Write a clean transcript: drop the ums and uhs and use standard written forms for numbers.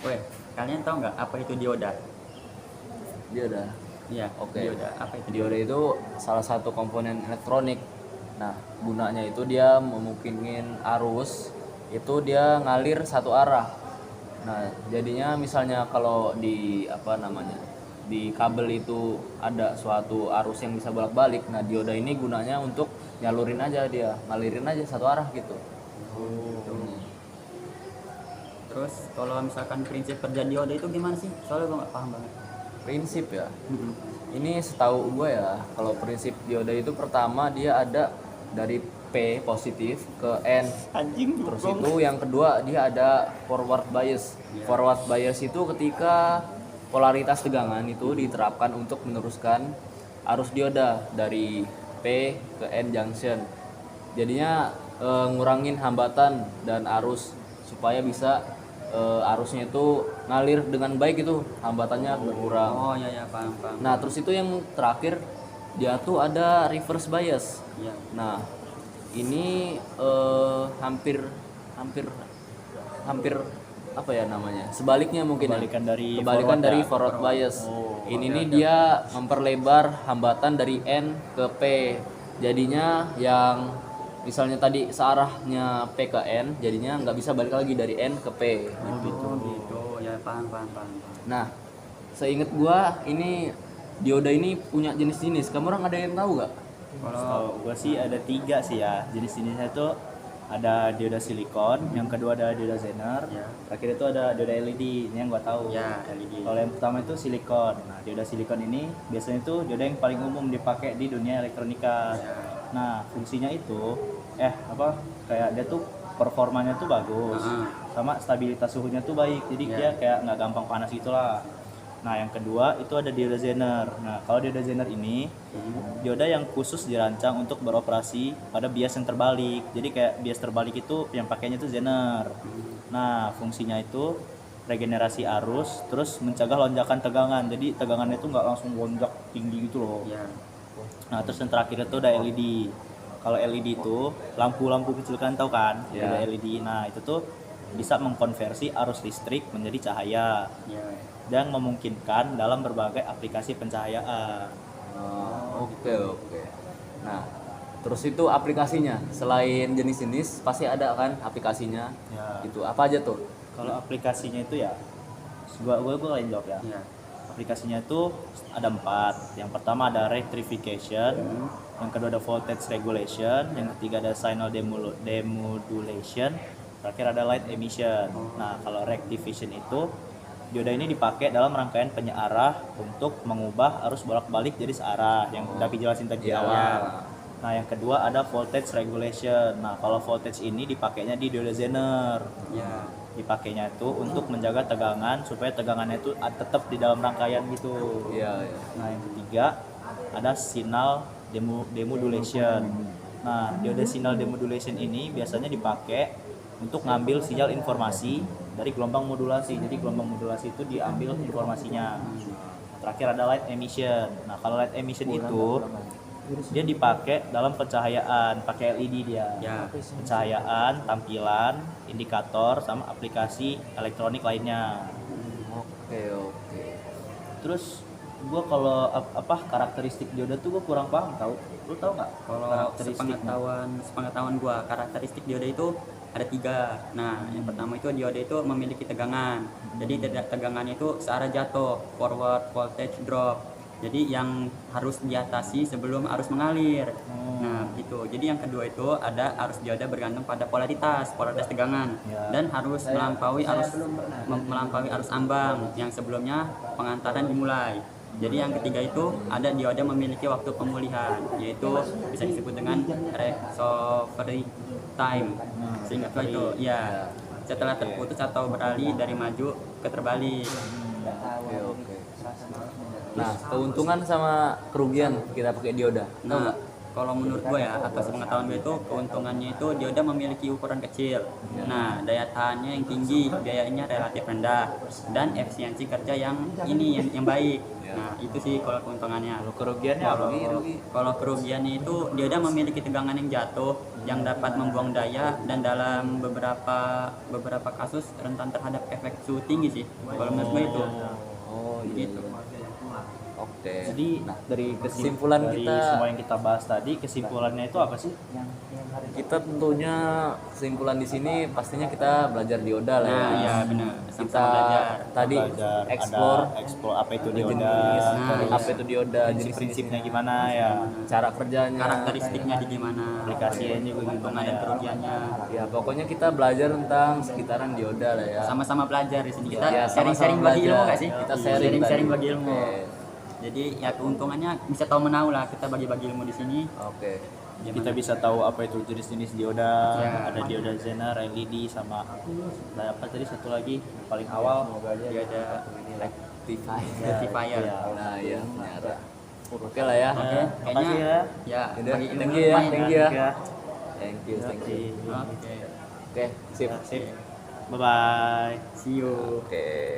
Weh, kalian tahu nggak apa itu dioda? Dioda. Iya, Oke. dioda. Apa itu Dioda itu salah satu komponen elektronik. Nah, gunanya itu dia memungkinkan arus itu dia ngalir satu arah. Nah, jadinya misalnya kalau di apa namanya? Di kabel itu ada suatu arus yang bisa bolak-balik. Nah, dioda ini gunanya untuk nyalurin aja dia, ngalirin aja satu arah gitu. Gitu. Terus kalau misalkan prinsip kerja dioda itu gimana sih? Soalnya gue nggak paham banget. Prinsip ya. Ini setahu gue ya, kalau prinsip dioda itu pertama dia ada dari P positif ke N. Anjing Terus itu yang kedua dia ada forward bias. Forward bias itu ketika polaritas tegangan itu diterapkan untuk meneruskan arus dioda dari P ke N junction. Jadinya ngurangin hambatan dan arus supaya bisa arusnya itu ngalir dengan baik, itu hambatannya berkurang. Oh ya ya, paham paham. Nah, terus itu yang terakhir dia tuh ada reverse bias. Iya. Nah, ini hampir hampir hampir apa ya namanya? Sebaliknya mungkin. Kebalikan dari kebalikan forward dari ya? forward bias. Ini oke, nih dia memperlebar hambatan dari N ke P. Jadinya yang misalnya tadi searahnya P ke N, jadinya nggak bisa balik lagi dari N ke P. Oh gitu. Ya paham paham paham. Nah, seingat gua ini dioda ini punya jenis-jenis. Kamu orang ada yang tahu nggak? Kalau gue sih ada 3 sih ya jenis-jenisnya itu. Ada dioda silikon, yang kedua ada dioda Zener, Ya. terakhir itu ada dioda LED. Ini yang gue tahu. Ya, LED. Kalau yang pertama itu silikon. Nah, dioda silikon ini biasanya itu dioda yang paling umum dipakai di dunia elektronika. Ya. Nah, fungsinya itu kayak dia tuh performanya tuh bagus, sama stabilitas suhunya tuh baik. Jadi Ya. dia kayak nggak gampang panas gitulah. Nah, yang kedua itu ada dioda Zener. Nah, kalau dioda Zener ini dioda yang khusus dirancang untuk beroperasi pada bias yang terbalik. Jadi kayak bias terbalik itu yang pakainya itu Zener. Nah, fungsinya itu regenerasi arus, terus mencegah lonjakan tegangan. Jadi tegangannya itu nggak langsung lonjak tinggi gitu loh. Ya. Nah, terus yang terakhir itu ada LED. Kalau LED itu lampu-lampu kecil, kan tahu kan? Ya. Ada LED. Nah, itu tuh bisa mengkonversi arus listrik menjadi cahaya Ya. dan memungkinkan dalam berbagai aplikasi pencahayaan. Oke oke. Nah, terus itu aplikasinya selain jenis-jenis pasti ada kan aplikasinya. Ya. Gitu. Apa aja tuh? Kalau aplikasinya itu ya, gua lain jawab ya. Ya. Aplikasinya itu ada 4. Yang pertama ada rectification, yang kedua ada voltage regulation, yang ketiga ada signal demodulation, terakhir ada light emission. Nah, kalau rectification itu dioda ini dipakai dalam rangkaian penyearah untuk mengubah arus bolak-balik jadi searah yang udah dijelasin tadi di awal. Nah, yang kedua ada voltage regulation. Nah, kalau voltage ini dipakainya di dioda Zener. Ya. Dipakainya itu untuk menjaga tegangan supaya tegangannya itu tetap di dalam rangkaian gitu. Iya, iya. Nah, yang ketiga ada signal demodulation. Nah, dioda signal demodulation ini biasanya dipakai untuk ngambil sinyal informasi dari gelombang modulasi. Jadi gelombang modulasi itu diambil informasinya. Terakhir ada light emission. Nah, kalau light emission itu dia dipakai dalam pencahayaan, pakai LED dia. Ya. Pencahayaan, tampilan, indikator, sama aplikasi elektronik lainnya. Oke oke. Terus gua kalau karakteristik dioda tuh gua kurang paham tau. Lu tahu nggak Kalau karakteristiknya? sepengetahuan gua, karakteristik dioda itu ada 3. Nah, yang pertama itu dioda itu memiliki tegangan. Jadi tegangannya itu searah jatuh, forward voltage drop. Jadi yang harus diatasi sebelum arus mengalir. Nah, gitu. Jadi yang kedua itu ada arus dioda bergantung pada polaritas tegangan, Ya. dan harus melampaui arus ambang yang sebelumnya pengantaran dimulai. Jadi yang ketiga itu ada dioda memiliki waktu pemulihan, yaitu bisa disebut dengan recovery time. Sehingga itu ya setelah terputus atau beralih dari maju ke terbalik. Oke oke. Nah, keuntungan sama kerugian kita pakai dioda. Tahu Nah, nggak? kalau menurut gue ya, atas pengetahuan gue itu keuntungannya itu dioda memiliki ukuran kecil. Nah, daya tahannya yang tinggi, biayanya relatif rendah, dan efisiensi kerja yang baik. Nah, itu sih kalau keuntungannya. Kalau kerugiannya apa? Kalau kerugiannya itu dioda memiliki tegangan yang jatuh yang dapat membuang daya dan dalam beberapa kasus rentan terhadap efek suhu tinggi sih. Kalau menurut gue itu. Oh iya. Gitu. Oke. Jadi dari kesimpulan dari kita- semua yang kita bahas tadi, kesimpulannya itu apa sih? Kita tentunya kesimpulan di sini pastinya kita belajar dioda lah ya. Nah, iya benar. Kita Sama-sama belajar. tadi Belajar, explore explore apa itu dioda, jenis, Nah, apa itu dioda, prinsip-prinsipnya gimana ya, cara kerjanya, Karakteristiknya di gimana, aplikasinya juga keuntungan gimana dan ya. kerugiannya. ya pokoknya kita belajar tentang sekitaran dioda lah ya. Sama-sama belajar di sini. Kita Ya, sama-sama sharing-sharing bagi belajar. ilmu nggak sih? Kita sharing Sharing-sharing tadi. bagi ilmu. Oke. Jadi ya keuntungannya bisa tahu menau lah, kita bagi-bagi ilmu di sini. Oke. Kita bisa tahu apa itu jenis-jenis dioda, Ya. ada dioda Zener, LED sama apa tadi satu lagi paling awal. Dia ada Rectifier. rectifier. Ya. Nah, iya penyiar. Oke lah ya. Oke, Makasih kayaknya ya. ya Udah, bagi ilmu thank you ya, lumayan. thank you ya. Ya. Thank you, thank you. Oke, Oke, sip. Sip. Bye bye. see you. Oke.